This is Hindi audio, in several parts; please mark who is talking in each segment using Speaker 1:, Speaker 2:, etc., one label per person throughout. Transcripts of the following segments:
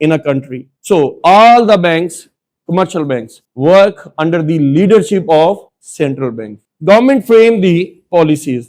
Speaker 1: in a country. So all the banks, commercial banks, work under the leadership of central bank. Government frame the policies.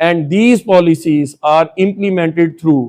Speaker 1: and these policies are implemented through.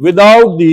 Speaker 1: without the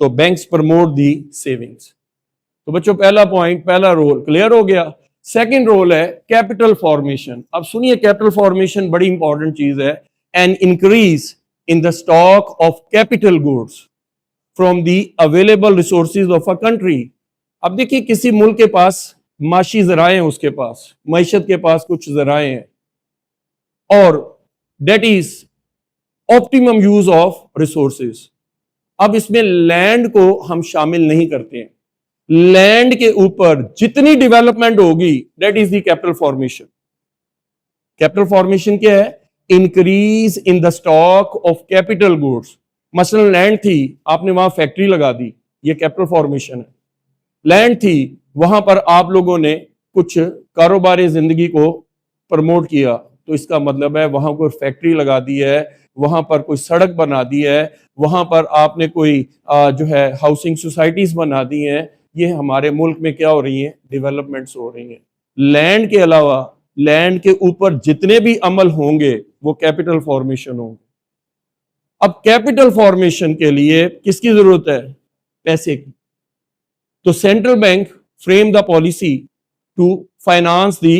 Speaker 1: तो बैंक्स प्रमोट दी सेविंग्स। तो बच्चों पहला पॉइंट, पहला रोल क्लियर हो गया। सेकंड रोल है कैपिटल फॉर्मेशन। अब सुनिए, कैपिटल फॉर्मेशन बड़ी इंपॉर्टेंट चीज है। An increase in the stock of capital goods from the available resources of a country. अब देखिए, किसी मुल्क के पास माशी जराए हैं, उसके पास मईशत के पास कुछ जराए हैं, और that is optimum use of resources. अब इसमें लैंड को हम शामिल नहीं करते हैं। लैंड के ऊपर जितनी डेवलपमेंट होगी, that is the capital formation. Capital formation क्या है? Increase in the stock of capital goods. मसलन लैंड थी, आपने वहां फैक्ट्री लगा दी, ये कैपिटल फॉर्मेशन है। लैंड थी, वहां पर आप लोगों ने कुछ कारोबारी जिंदगी को प्रमोट किया, तो इसका मतलब है वहां कोई फैक्ट्री लगा दी है, वहां पर कोई सड़क बना दी है, वहां पर आपने कोई जो है हाउसिंग सोसाइटीज बना दी हैं। ये हमारे मुल्क में क्या हो रही है? डेवलपमेंट्स हो रही हैं। लैंड के अलावा लैंड के ऊपर जितने भी अमल होंगे वो कैपिटल फॉर्मेशन होंगे। अब कैपिटल फॉर्मेशन के लिए किसकी जरूरत है? पैसे की। तो central bank frame the policy to finance the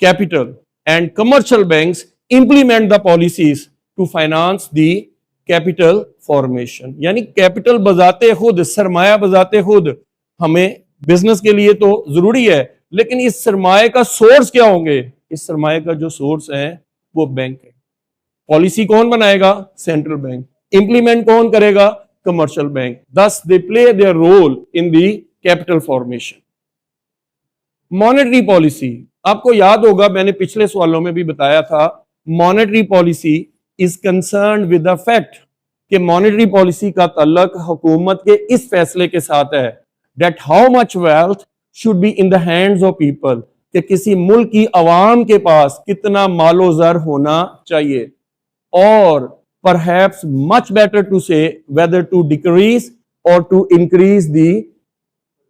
Speaker 1: capital and commercial banks implement the policies to finance the capital formation. यानी कैपिटल बजाते खुद, सरमाया बजाते खुद हमें बिजनेस के लिए तो जरूरी है, लेकिन इस सरमाए का सोर्स क्या होंगे? इस सरमाए का जो सोर्स है वो बैंक है। पॉलिसी कौन बनाएगा? Central bank. इंप्लीमेंट कौन करेगा? Commercial bank. Thus they play their role in the capital formation. Monetary policy, आपको याद होगा मैंने पिछले सवालों में भी बताया था, monetary policy is concern with the fact कि मॉनेटरी पॉलिसी का ताल्लुक हुकूमत के इस फैसले के साथ है that how much wealth should be in the hands of people, कि किसी मुल्क की आवाम के पास कितना मालो ज़र होना चाहिए, और perhaps much better to say whether to decrease or to increase the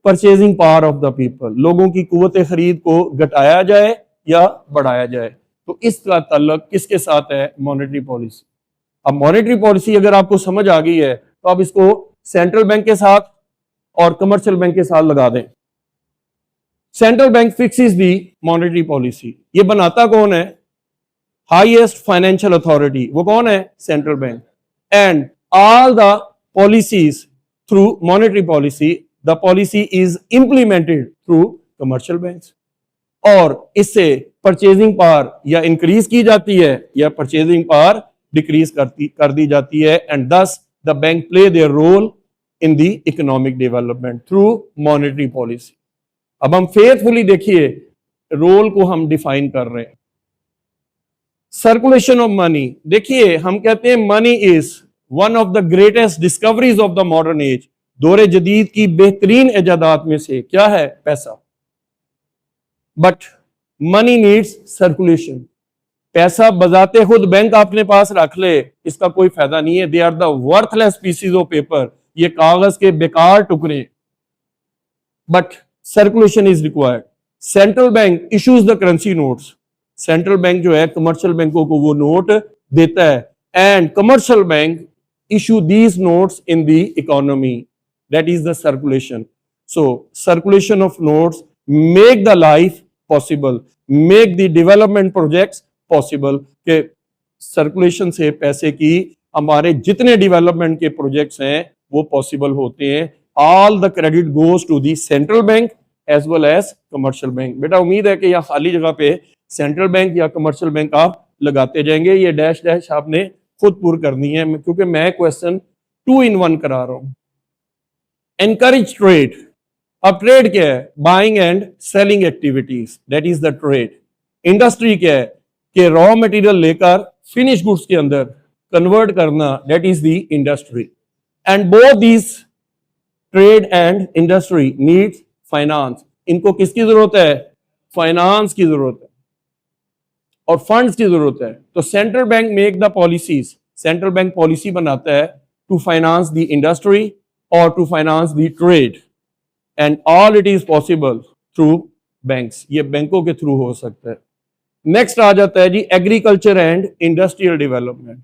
Speaker 1: purchasing power of the people, लोगों की कुव्वत खरीद को घटाया जाए या बढ़ाया जाए। तो इसका ताल्लुक किसके साथ है? Monetary policy. अब मॉनेटरी पॉलिसी अगर आपको समझ आ गई है तो आप इसको सेंट्रल बैंक के साथ और कमर्शियल बैंक के साथ लगा दें। सेंट्रल बैंक फिक्सेस दी मॉनेटरी पॉलिसी। ये बनाता कौन है? Highest financial authority. वो कौन है? Central bank. And all the policies through monetary policy, the policy is implemented through commercial banks. और इससे परचेजिंग पावर या इंक्रीज की जाती है या परचेजिंग पावर डिक्रीज कर दी जाती है। And thus the bank play their role in the economic development through monetary policy. अब हम फेथफुली देखिए रोल को हम डिफाइन कर रहे हैं। सर्कुलेशन ऑफ मनी, देखिए हम कहते हैं money is one of the greatest discoveries of the modern age. दौरे जदीद की बेहतरीन इजादात में से क्या है? पैसा। But money needs circulation. पैसा बजाते खुद बैंक अपने पास रख ले, इसका कोई फायदा नहीं है। They are the worthless pieces of paper, ये कागज के बेकार टुकड़े। But circulation is required. Central bank issues the currency notes. Central bank जो है कमर्शियल बैंकों को वो नोट देता है, and commercial bank issue these notes in the economy, that is the circulation. So circulation of notes make the life possible, make the development projects possible. के सर्कुलेशन से पैसे की हमारे जितने डेवलपमेंट के प्रोजेक्ट्स हैं वो पॉसिबल होते हैं। All the credit goes to the central bank as well as commercial bank. बेटा उम्मीद है कि यहाँ खाली जगह पे सेंट्रल बैंक या कमर्शियल बैंक आप लगाते जाएंगे। ये डैश डैश आपने खुद पूरी करनी है, क्योंकि मैं क्वेश्चन 2 in 1 करा रहा हूं। Encourage trade. अब ट्रेड क्या है? Buying and selling activities, that is the trade. Industry क्या है? कि रॉ मटेरियल लेकर फिनिश गुड्स के अंदर कन्वर्ट करना, that is the industry. And both these trade and industry needs finance. इनको किसकी जरूरत है? फाइनेंस की जरूरत है और फंड्स की जरूरत है। तो central bank make the policies, central bank policy बनाता है टू फाइनेंस द इंडस्ट्री और to finance the trade, and all it is possible through banks. ये बैंकों के थ्रू हो सकता है। नेक्स्ट आ जाता है जी agriculture and industrial development.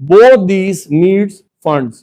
Speaker 1: both these needs funds,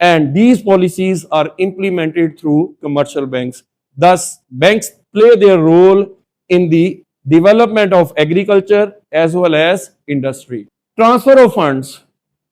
Speaker 1: and these policies are implemented through commercial banks. Thus, banks play their role in the development of agriculture as well as industry. Transfer of funds.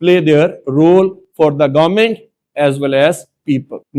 Speaker 1: play their role for the government as well as people.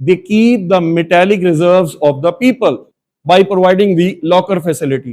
Speaker 1: they keep the metallic reserves of the people by providing the locker facility.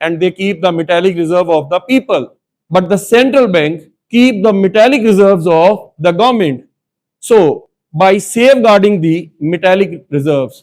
Speaker 1: and they keep the metallic reserve of the people. But the central bank keep the metallic reserves of the government. So by safeguarding the metallic reserves,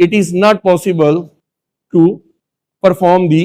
Speaker 1: it is not possible to perform the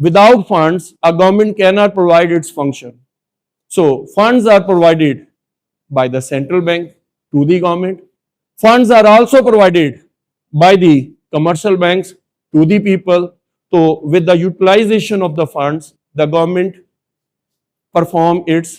Speaker 1: without funds a government cannot provide its function. So funds are provided by the central bank to the government. Funds are also provided by the commercial banks to the people. So with the utilization of the funds the government perform its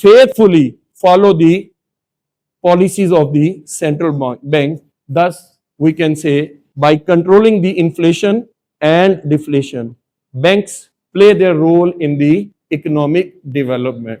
Speaker 1: faithfully follow the policies of the central bank. Thus, we can say by controlling the inflation and deflation, banks play their role in the economic development.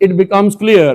Speaker 1: it becomes clear,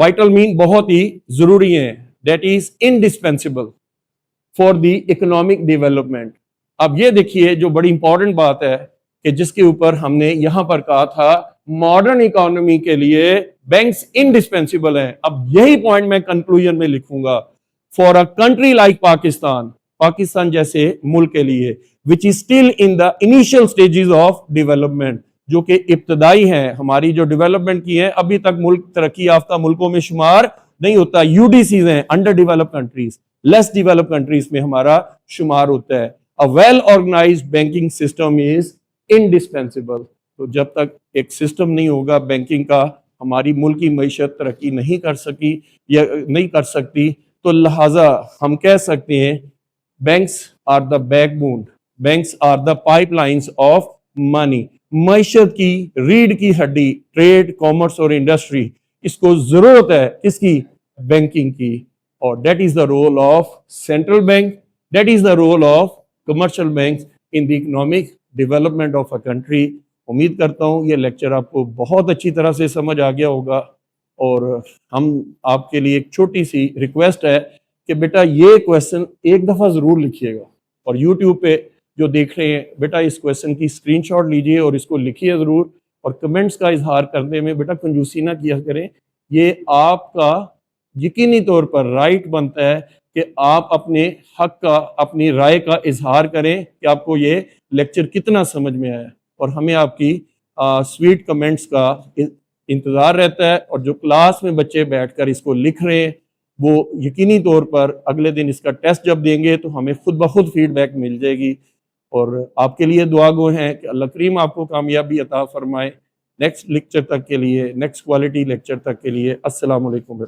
Speaker 1: vital mean बहुत ही जरूरी है, that is indispensable for the economic development. अब ये देखिए जो बड़ी इंपॉर्टेंट बात है कि जिसके ऊपर हमने यहां पर कहा था मॉडर्न इकोनॉमी के लिए बैंक्स इंडिस्पेंसिबल हैं। अब यही पॉइंट मैं कंक्लूजन में लिखूंगा, for a country like Pakistan, Pakistan जैसे मुल्क के लिए, which is still in the initial stages of development, जो कि इब्तदाई हैं, हमारी जो डेवलपमेंट की है अभी तक मुल्क तरक्की याफ्ता मुल्कों में शुमार नहीं होता, यूडीसीज हैं, under developed countries, less developed countries में हमारा शुमार होता है। A well organised banking system is indispensable. तो जब तक एक सिस्टम नहीं होगा बैंकिंग का, हमारी मुल्क की मईशत तरक्की नहीं कर सकी या नहीं कर सकती। तो लिहाजा हम कह सकते हैं banks are the backbone, banks are the pipelines of money. मईशत की रीढ़ की हड्डी, ट्रेड, कॉमर्स और इंडस्ट्री, इसको जरूरत है किसकी? बैंकिंग की। और that is the role of central bank, that is the role of commercial bank in the economic development of a country. उम्मीद करता हूँ ये लेक्चर आपको बहुत अच्छी तरह से समझ आ गया होगा। और हम आपके लिए एक छोटी सी रिक्वेस्ट है कि बेटा ये क्वेश्चन एक दफ़ा ज़रूर लिखिएगा, और यूट्यूब पे जो देख रहे हैं बेटा इस क्वेश्चन की स्क्रीनशॉट लीजिए और इसको लिखिए ज़रूर, और कमेंट्स का इजहार करने में बेटा कंजूसी ना किया करें। ये आपका यकीनी तौर पर राइट बनता है कि आप अपने हक का, अपनी राय का इजहार करें कि आपको ये लेक्चर कितना समझ में आया, और हमें आपकी स्वीट कमेंट्स का इंतज़ार रहता है। और जो क्लास में बच्चे बैठकर इसको लिख रहे हैं वो यकीनी तौर पर अगले दिन इसका टेस्ट जब देंगे तो हमें खुद ब खुद फीडबैक मिल जाएगी। और आपके लिए दुआ गो हैं कि अल्लाह करीम आपको कामयाबी अता फरमाए। नेक्स्ट लेक्चर तक के लिए, नेक्स्ट क्वालिटी लेक्चर तक के लिए अस्सलाम वालेकुम।